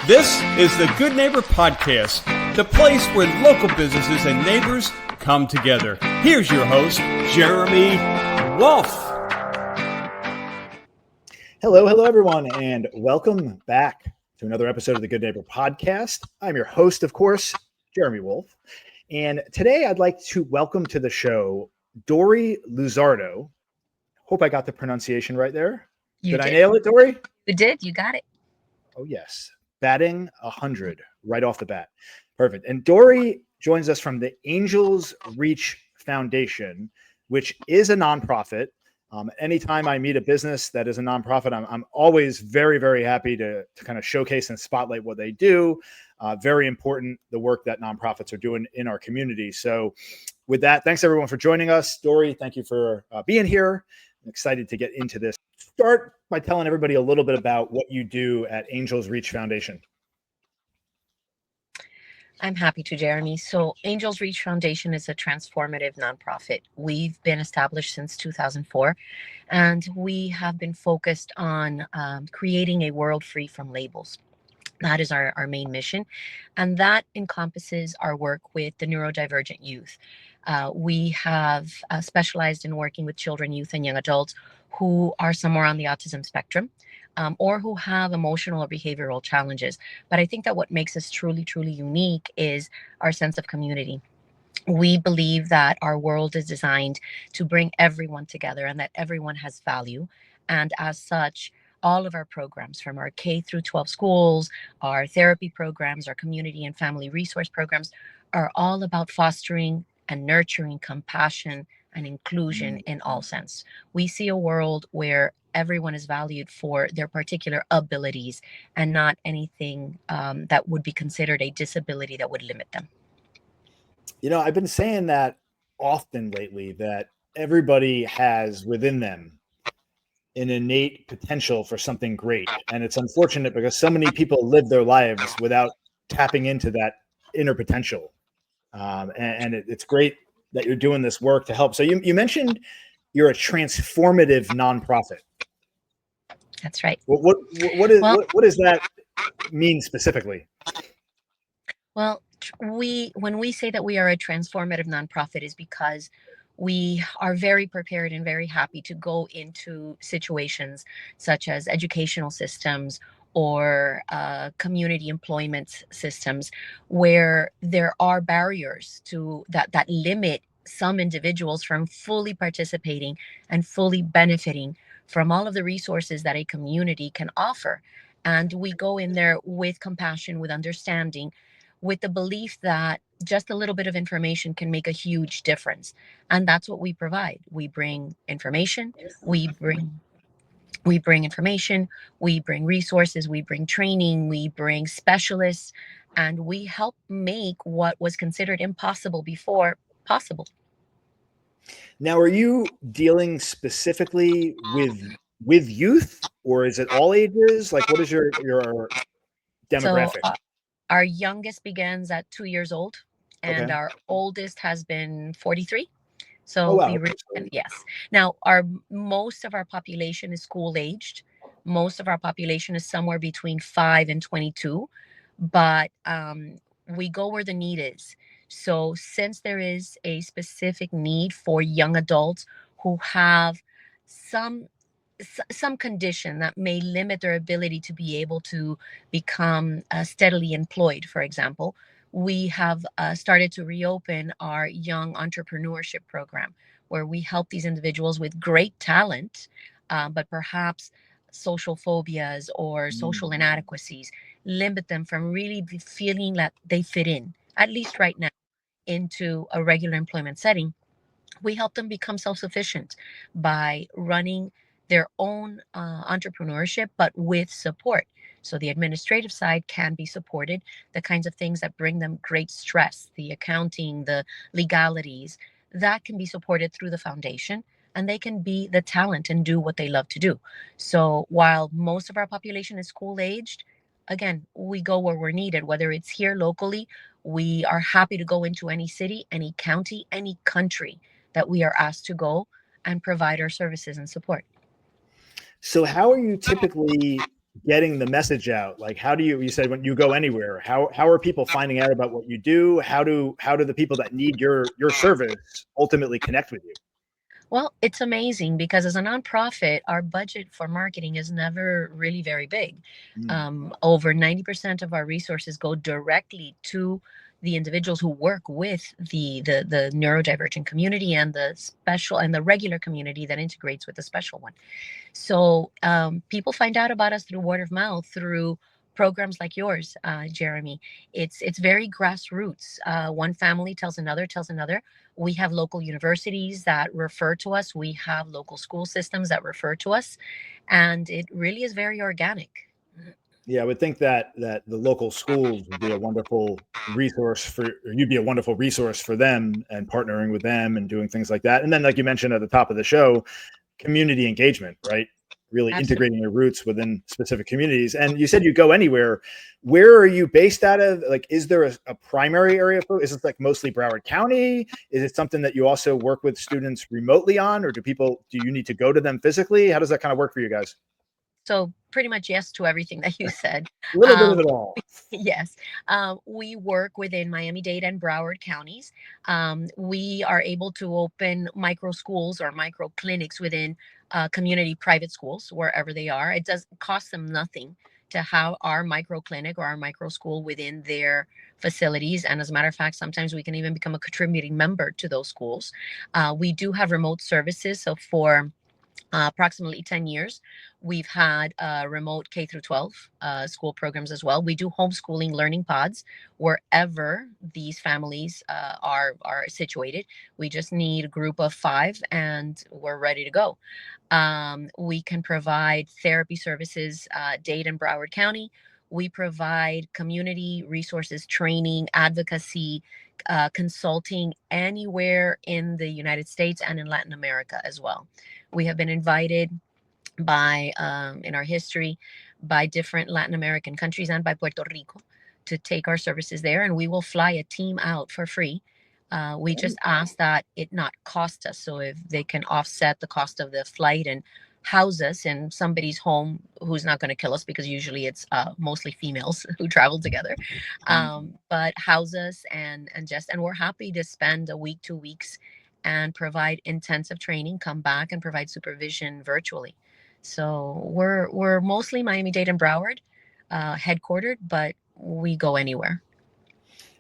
This is the Good Neighbor Podcast, the place where local businesses and neighbors come together. Here's your host, Jeremy Wolf. Hello, everyone, and welcome back to another episode of the Good Neighbor Podcast. I'm your host, of course, Jeremy Wolf. And today I'd like to welcome to the show Dori Luzardo. Hope I got the pronunciation right there. Did I nail it, Dori? You did. You got it. Oh, yes. Batting 100 right off the bat. Perfect. And Dori joins us from the Angels Reach Foundation, which is a nonprofit. Anytime I meet a business that is a nonprofit, I'm always very, very happy to kind of showcase and spotlight what they do. Very important, the work that nonprofits are doing in our community. So with that, thanks everyone for joining us. Dori, thank you for being here. I'm excited to get into this. Start by telling everybody a little bit about what you do at Angels Reach Foundation. I'm happy to, Jeremy. So Angels Reach Foundation is a transformative nonprofit. We've been established since 2004, and we have been focused on creating a world free from labels. That is our main mission, and that encompasses our work with the neurodivergent youth. We have specialized in working with children, youth, and young adults who are somewhere on the autism spectrum, or who have emotional or behavioral challenges. But I think that what makes us truly, truly unique is our sense of community. We believe that our world is designed to bring everyone together and that everyone has value. And as such, all of our programs, from our K through 12 schools, our therapy programs, our community and family resource programs, are all about fostering and nurturing compassion and inclusion in all sense. We see a world where everyone is valued for their particular abilities and not anything that would be considered a disability that would limit them. You know, I've been saying that often lately, that everybody has within them an innate potential for something great. And it's unfortunate because so many people live their lives without tapping into that inner potential. It's great that you're doing this work to help. So you mentioned you're a transformative nonprofit. That's right. What does that mean specifically? Well, when we say that we are a transformative nonprofit is because we are very prepared and very happy to go into situations such as educational systems or community employment systems where there are barriers to that limit some individuals from fully participating and fully benefiting from all of the resources that a community can offer. And we go in there with compassion, with understanding, with the belief that just a little bit of information can make a huge difference. And that's what we provide. We bring information, we bring information, we bring resources, we bring training, we bring specialists, and we help make what was considered impossible before possible. Now, are you dealing specifically with youth, or is it all ages? Like, what is your demographic? So, our youngest begins at 2 years old, and Okay. our oldest has been 43. So Oh, wow. yes. Now, most of our population is school aged. Most of our population is somewhere between 5 and 22, but we go where the need is. So since there is a specific need for young adults who have some condition that may limit their ability to be able to become steadily employed, for example, we have started to reopen our young entrepreneurship program, where we help these individuals with great talent, but perhaps social phobias or social inadequacies limit them from really feeling that they fit in, at least right now, into a regular employment setting. We help them become self-sufficient by running their own entrepreneurship, but with support. So the administrative side can be supported, the kinds of things that bring them great stress, the accounting, the legalities, that can be supported through the foundation, and they can be the talent and do what they love to do. So while most of our population is school aged, again, we go where we're needed, whether it's here locally. We are happy to go into any city, any county, any country that we are asked to go and provide our services and support. So how are you typically getting the message out? Like, how do you said when you go anywhere, how are people finding out about what you do? How do the people that need your service ultimately connect with you? Well, it's amazing because as a nonprofit, our budget for marketing is never really very big. Mm. Over 90% of our resources go directly to the individuals who work with the neurodivergent community and the special and the regular community that integrates with the special one. So people find out about us through word of mouth, through programs like yours, Jeremy. It's very grassroots. One family tells another, tells another. We have local universities that refer to us. We have local school systems that refer to us, and it really is very organic. Yeah, I would think that the local schools would be a wonderful resource for, or you'd be a wonderful resource for them, and partnering with them and doing things like that. And then, like you mentioned at the top of the show, community engagement, right? Really Absolutely. integrating your roots within specific communities. And you said you go anywhere. Where are you based out of? Like, is there a primary area for? Is it like mostly Broward County? Is it something that you also work with students remotely on, or do you need to go to them physically? How does that kind of work for you guys? So pretty much yes to everything that you said. A little bit of it all. Yes, we work within Miami-Dade and Broward counties. We are able to open micro schools or micro clinics within community private schools wherever they are. It does cost them nothing to have our micro clinic or our micro school within their facilities. And as a matter of fact, sometimes we can even become a contributing member to those schools. We do have remote services. So for approximately 10 years, we've had remote K through 12 school programs as well. We do homeschooling learning pods wherever these families are situated. We just need a group of 5 and we're ready to go. We can provide therapy services, Dade and Broward County. We provide community resources, training, advocacy, consulting anywhere in the United States and in Latin America as well. We have been invited by, in our history, by different Latin American countries and by Puerto Rico to take our services there, and we will fly a team out for free. We just ask that it not cost us. So if they can offset the cost of the flight and house us in somebody's home who's not going to kill us, because usually it's mostly females who travel together, but house us and we're happy to spend a week, 2 weeks, and provide intensive training, come back and provide supervision virtually. So we're mostly Miami-Dade and Broward headquartered, but we go anywhere.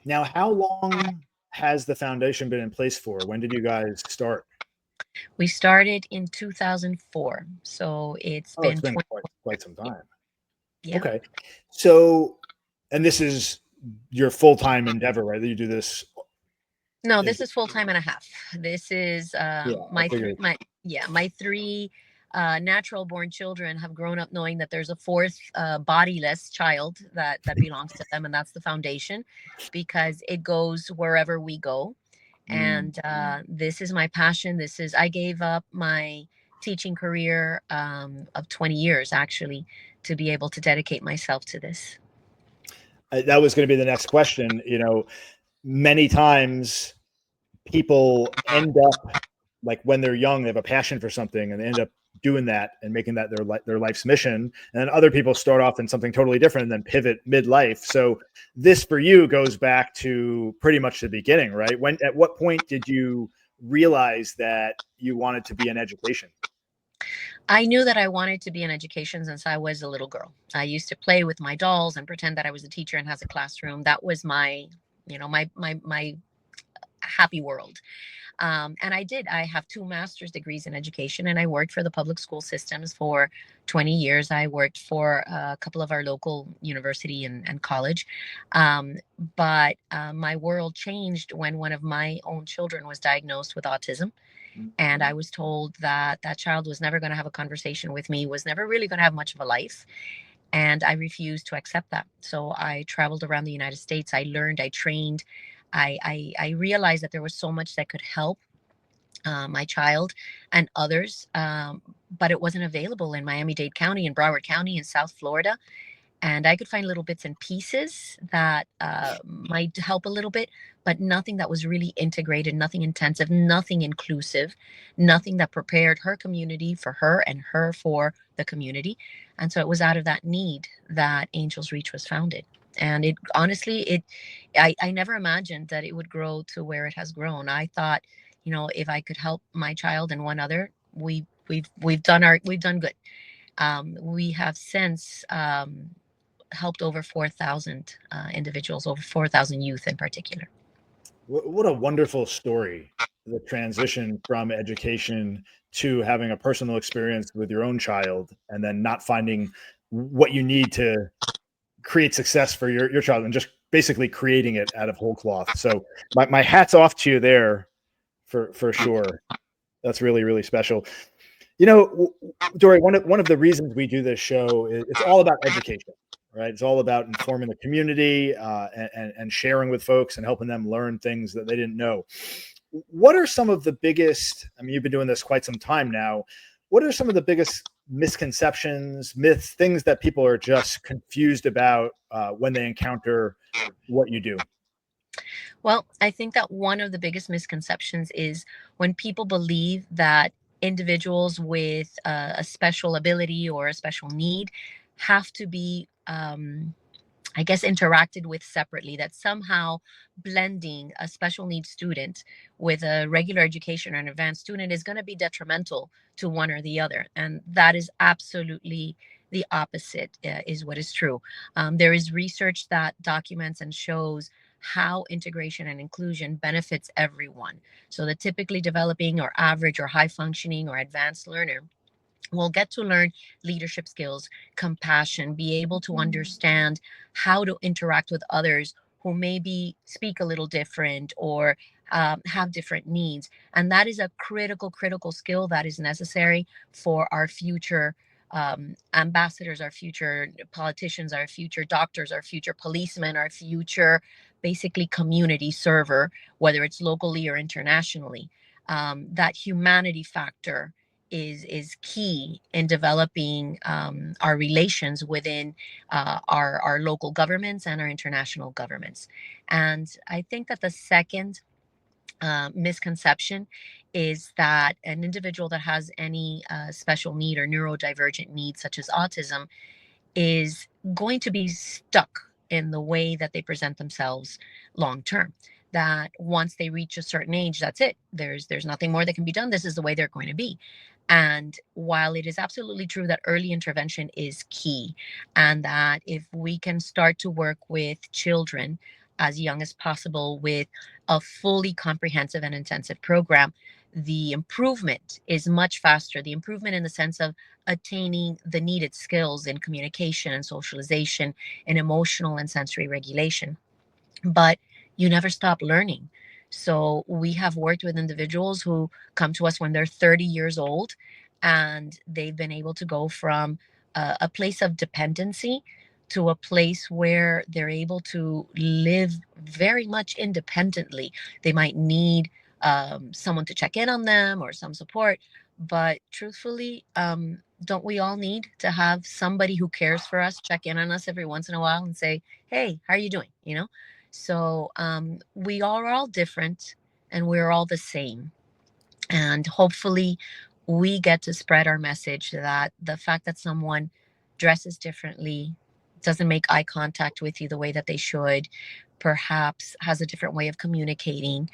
Now, how long has the foundation been in place for? When did you guys start? We started in 2004, so it's been It's been 20. quite some time. Yeah. Okay. So, and this is your full-time endeavor, right? That you do this. No, this is full time and a half. This is my three natural born children have grown up knowing that there's a fourth bodiless child that belongs to them, and that's the foundation, because it goes wherever we go. And this is my passion. I gave up my teaching career of 20 years actually to be able to dedicate myself to this. That was going to be the next question. You know, many times people end up, like when they're young, they have a passion for something and they end up doing that and making that their life's mission. And then other people start off in something totally different and then pivot midlife. So this for you goes back to pretty much the beginning, right? At what point did you realize that you wanted to be in education? I knew that I wanted to be in education since I was a little girl. I used to play with my dolls and pretend that I was a teacher and has a classroom. That was my happy world. And I have 2 master's degrees in education, and I worked for the public school systems for 20 years. I worked for a couple of our local university and college. But my world changed when one of my own children was diagnosed with autism. And I was told that that child was never going to have a conversation with me, was never really going to have much of a life. And I refused to accept that. So I traveled around the United States. I learned, I trained. I realized that there was so much that could help my child and others, but it wasn't available in Miami-Dade County and Broward County in South Florida. And I could find little bits and pieces that might help a little bit, but nothing that was really integrated, nothing intensive, nothing inclusive, nothing that prepared her community for her and her for the community. And so it was out of that need that Angels Reach was founded. And it honestly, I never imagined that it would grow to where it has grown. I thought, if I could help my child and one other, we've done good. We have since helped over 4,000 individuals, over 4,000 youth in particular. What a wonderful story, the transition from education to having a personal experience with your own child, and then not finding what you need to create success for your child, and just basically creating it out of whole cloth. So my hat's off to you there for sure. That's really, really special. Dori, one of the reasons we do this show is it's all about education, right? It's all about informing the community and sharing with folks and helping them learn things that they didn't know. What are some of the biggest, I mean, you've been doing this quite some time now. What are some of the biggest misconceptions, myths, things that people are just confused about when they encounter what you do? Well, I think that one of the biggest misconceptions is when people believe that individuals with a special ability or a special need have to be, I guess, interacted with separately, that somehow blending a special needs student with a regular education or an advanced student is going to be detrimental to one or the other. And that is absolutely the opposite, is what is true. There is research that documents and shows how integration and inclusion benefits everyone. So the typically developing or average or high functioning or advanced learner will get to learn leadership skills, compassion, be able to understand how to interact with others who maybe speak a little different or have different needs. And that is a critical skill that is necessary for our future ambassadors, our future politicians, our future doctors, our future policemen, our future basically community server, whether it's locally or internationally. That humanity factor is key in developing our relations within our local governments and our international governments. And I think that the second misconception is that an individual that has any special need or neurodivergent need, such as autism, is going to be stuck in the way that they present themselves long term. That once they reach a certain age, that's it. There's nothing more that can be done. This is the way they're going to be. And while it is absolutely true that early intervention is key, and that if we can start to work with children as young as possible with a fully comprehensive and intensive program, the improvement is much faster. The improvement in the sense of attaining the needed skills in communication and socialization and emotional and sensory regulation. But you never stop learning. So we have worked with individuals who come to us when they're 30 years old, and they've been able to go from a place of dependency to a place where they're able to live very much independently. They might need someone to check in on them or some support, but truthfully, don't we all need to have somebody who cares for us check in on us every once in a while and say, hey, how are you doing? So we are all different and we're all the same. And hopefully we get to spread our message that the fact that someone dresses differently, doesn't make eye contact with you the way that they should, perhaps has a different way of communicating,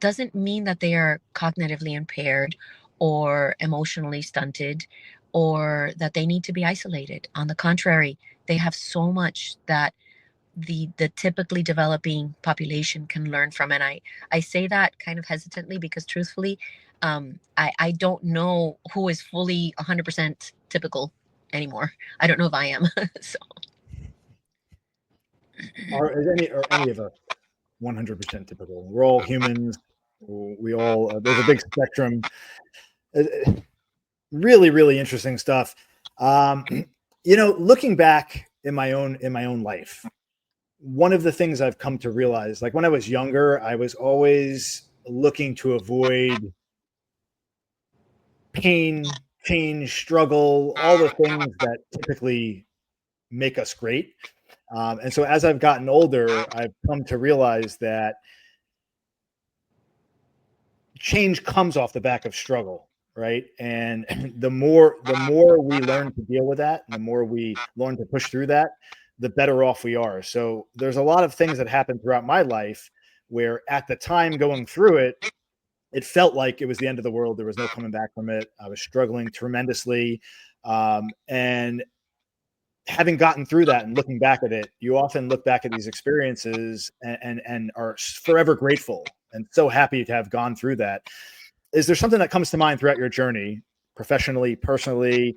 doesn't mean that they are cognitively impaired or emotionally stunted or that they need to be isolated. On the contrary, they have so much that the typically developing population can learn from. And I say that kind of hesitantly because truthfully, I don't know who is fully 100% typical anymore. I don't know if I am. So Are any of us 100% typical? We're all humans. We all there's a big spectrum. Really, really interesting stuff. Looking back in my own life, one of the things I've come to realize, like when I was younger, I was always looking to avoid pain, change, struggle, all the things that typically make us great. And so as I've gotten older, I've come to realize that change comes off the back of struggle, right? And the more we learn to deal with that, and the more we learn to push through that, the better off we are. So there's a lot of things that happened throughout my life where at the time going through it, it felt like it was the end of the world. There was no coming back from it. I was struggling tremendously. And having gotten through that and looking back at it, you often look back at these experiences and are forever grateful and so happy to have gone through that. Is there something that comes to mind throughout your journey, professionally, personally,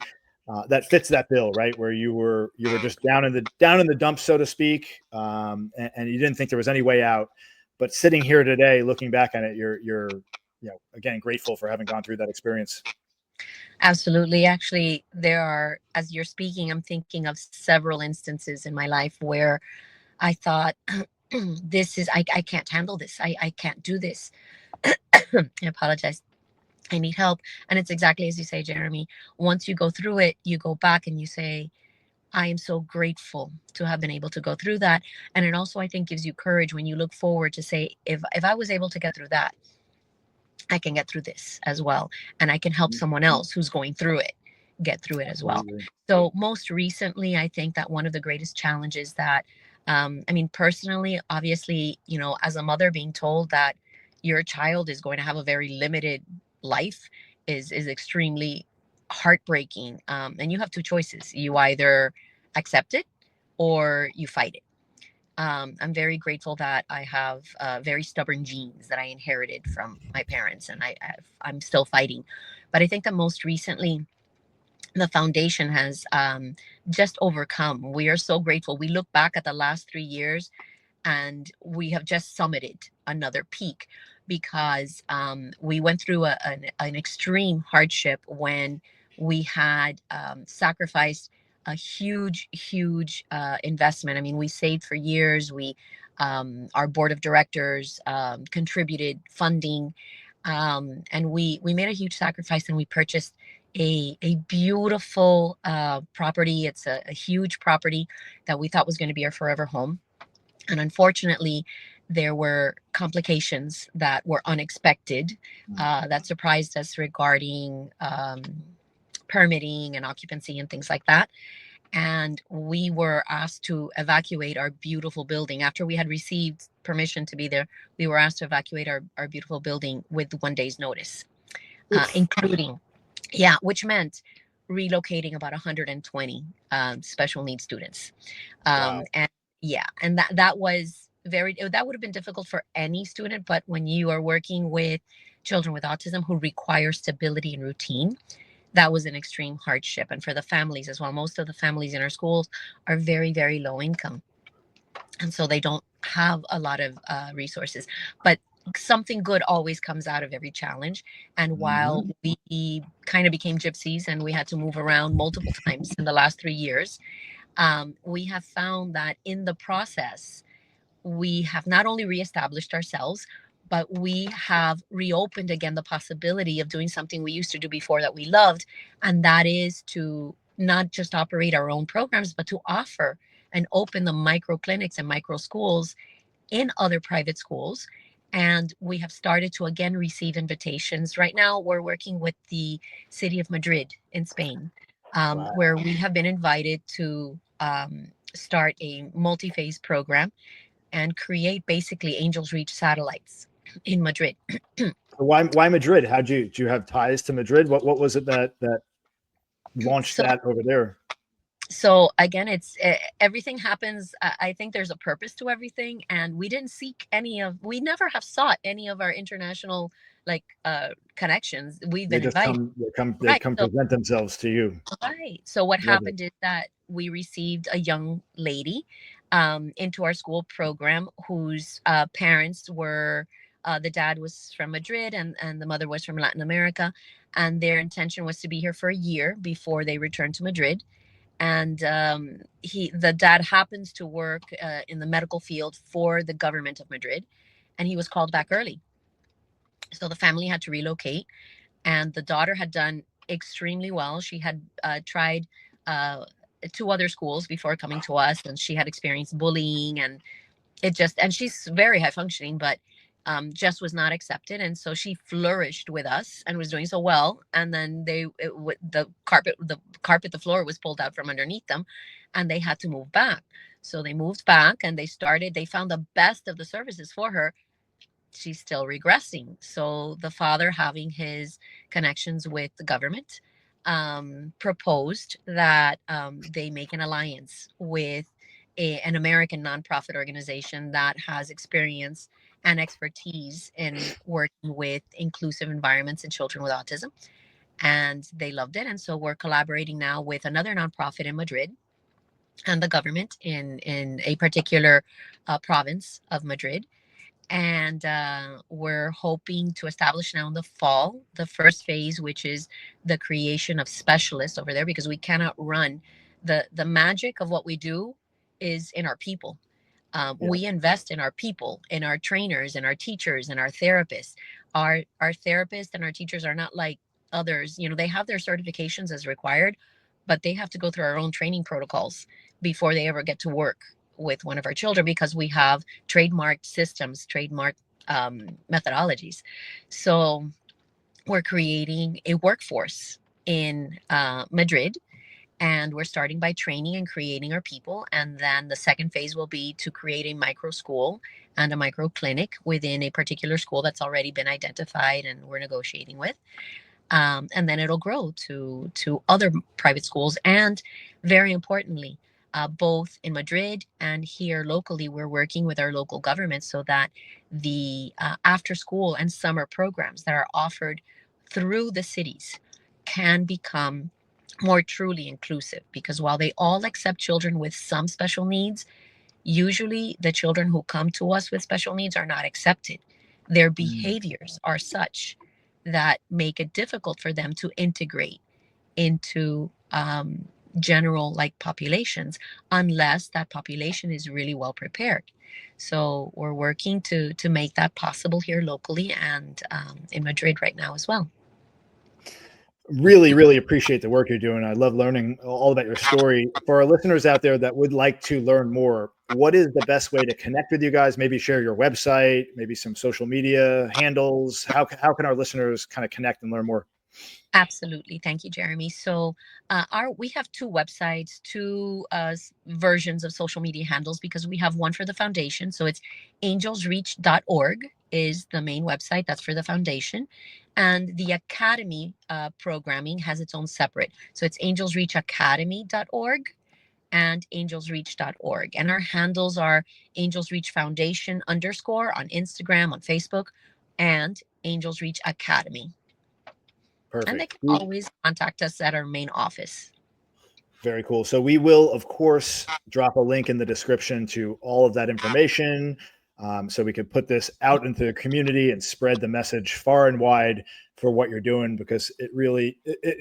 that fits that bill, right? Where you were just down in the dumps, so to speak, and you didn't think there was any way out. But sitting here today, looking back on it, you're again grateful for having gone through that experience. Absolutely. Actually, there are, as you're speaking, I'm thinking of several instances in my life where I thought, I can't handle this. I can't do this. I apologize. I need help. And it's exactly as you say, Jeremy. Once you go through it, you go back and you say, I am so grateful to have been able to go through that. And it also, I think, gives you courage when you look forward to say, if I was able to get through that, I can get through this as well. And I can help someone else who's going through it get through it as well. So most recently, I think that one of the greatest challenges that, personally, obviously, as a mother, being told that your child is going to have a very limited life is extremely heartbreaking. And you have two choices. You either accept it or you fight it. I'm very grateful that I have very stubborn genes that I inherited from my parents, and I'm still fighting. But I think that most recently, the foundation has just overcome. We are so grateful. We look back at the last 3 years, and we have just summited another peak because we went through an extreme hardship when we had sacrificed a huge investment. I mean, we saved for years. Our board of directors contributed funding, and we made a huge sacrifice, and we purchased a beautiful property. It's a huge property that we thought was going to be our forever home. And unfortunately, there were complications that were unexpected that surprised us regarding permitting and occupancy and things like that. And we were asked to evacuate our beautiful building. After we had received permission to be there, we were asked to evacuate our beautiful building with 1 day's notice, including, which meant relocating about 120 special needs students. Wow. And that was that would have been difficult for any student, but when you are working with children with autism who require stability and routine, that was an extreme hardship. And for the families as well, most of the families in our schools are very, very low income. And so they don't have a lot of resources. But something good always comes out of every challenge. And while we kind of became gypsies and we had to move around multiple times in the last 3 years, we have found that in the process, we have not only reestablished ourselves, but we have reopened again the possibility of doing something we used to do before that we loved. And that is to not just operate our own programs, but to offer and open the micro clinics and micro schools in other private schools. And we have started to again receive invitations. Right now, we're working with the city of Madrid in Spain, where we have been invited to start a multi-phase program and create basically Angels Reach satellites in Madrid. Why Madrid? Do you have ties to Madrid? What was it that launched that over there? So again, it's everything happens. I think there's a purpose to everything, and we never have sought any of our international connections. We've been invited. They come present themselves to you. Right. So what happened is that we received a young lady into our school program whose parents were, the dad was from Madrid and the mother was from Latin America. And their intention was to be here for a year before they returned to Madrid. And the dad happens to work in the medical field for the government of Madrid, and he was called back early. So the family had to relocate, and the daughter had done extremely well. She had tried 2 other schools before coming to us, and she had experienced bullying, and she's very high functioning, but just was not accepted. And so she flourished with us and was doing so well. And then the floor was pulled out from underneath them, and they had to move back. So they moved back, and they found the best of the services for her. She's still regressing. So the father, having his connections with the government, proposed that they make an alliance with an American nonprofit organization that has experience and expertise in working with inclusive environments and children with autism. And they loved it. And so we're collaborating now with another nonprofit in Madrid and the government in a particular province of Madrid. And we're hoping to establish now in the fall the first phase, which is the creation of specialists over there, because we cannot run the magic of what we do is in our people. We invest in our people, in our trainers, and our teachers, and our therapists. Our therapists and our teachers are not like others. They have their certifications as required, but they have to go through our own training protocols before they ever get to work with one of our children, because we have trademarked systems, trademarked methodologies. So we're creating a workforce in Madrid. And we're starting by training and creating our people. And then the second phase will be to create a micro school and a micro clinic within a particular school that's already been identified and we're negotiating with. And then it'll grow to other private schools. And very importantly, both in Madrid and here locally, we're working with our local government so that the after school and summer programs that are offered through the cities can become more truly inclusive, because while they all accept children with some special needs, usually the children who come to us with special needs are not accepted. Their behaviors are such that make it difficult for them to integrate into general populations, unless that population is really well prepared. So we're working to make that possible here locally and in Madrid right now as well. Really, really appreciate the work you're doing. I love learning all about your story. For our listeners out there that would like to learn more, what is the best way to connect with you guys? Maybe share your website, maybe some social media handles. How can our listeners kind of connect and learn more? Absolutely. Thank you, Jeremy. So we have 2 websites, 2 versions of social media handles, because we have one for the foundation. So it's angelsreach.org is the main website. That's for the foundation. And the Academy programming has its own separate. So it's angelsreachacademy.org and angelsreach.org. And our handles are Angels Reach Foundation _ on Instagram, on Facebook, and Angels Reach Academy. Perfect. And they can always contact us at our main office. Very cool. So we will, of course, drop a link in the description to all of that information, so we could put this out into the community and spread the message far and wide for what you're doing, because it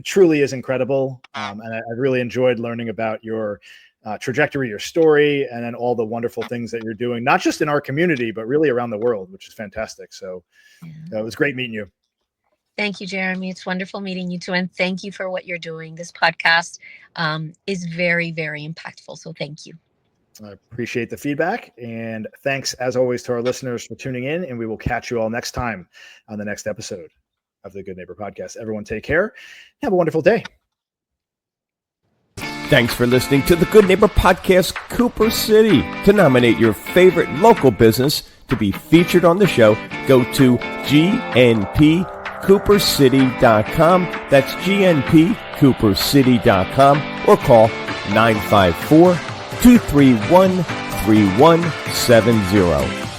truly is incredible. And I really enjoyed learning about your trajectory, your story, and then all the wonderful things that you're doing, not just in our community, but really around the world, which is fantastic. So it was great meeting you. Thank you, Jeremy. It's wonderful meeting you too. And thank you for what you're doing. This podcast is very, very impactful. So thank you. I appreciate the feedback. And thanks, as always, to our listeners for tuning in. And we will catch you all next time on the next episode of the Good Neighbor Podcast. Everyone take care. Have a wonderful day. Thanks for listening to the Good Neighbor Podcast, Cooper City. To nominate your favorite local business to be featured on the show, go to gnpcoopercity.com. That's gnpcoopercity.com, or call 954-231-3170.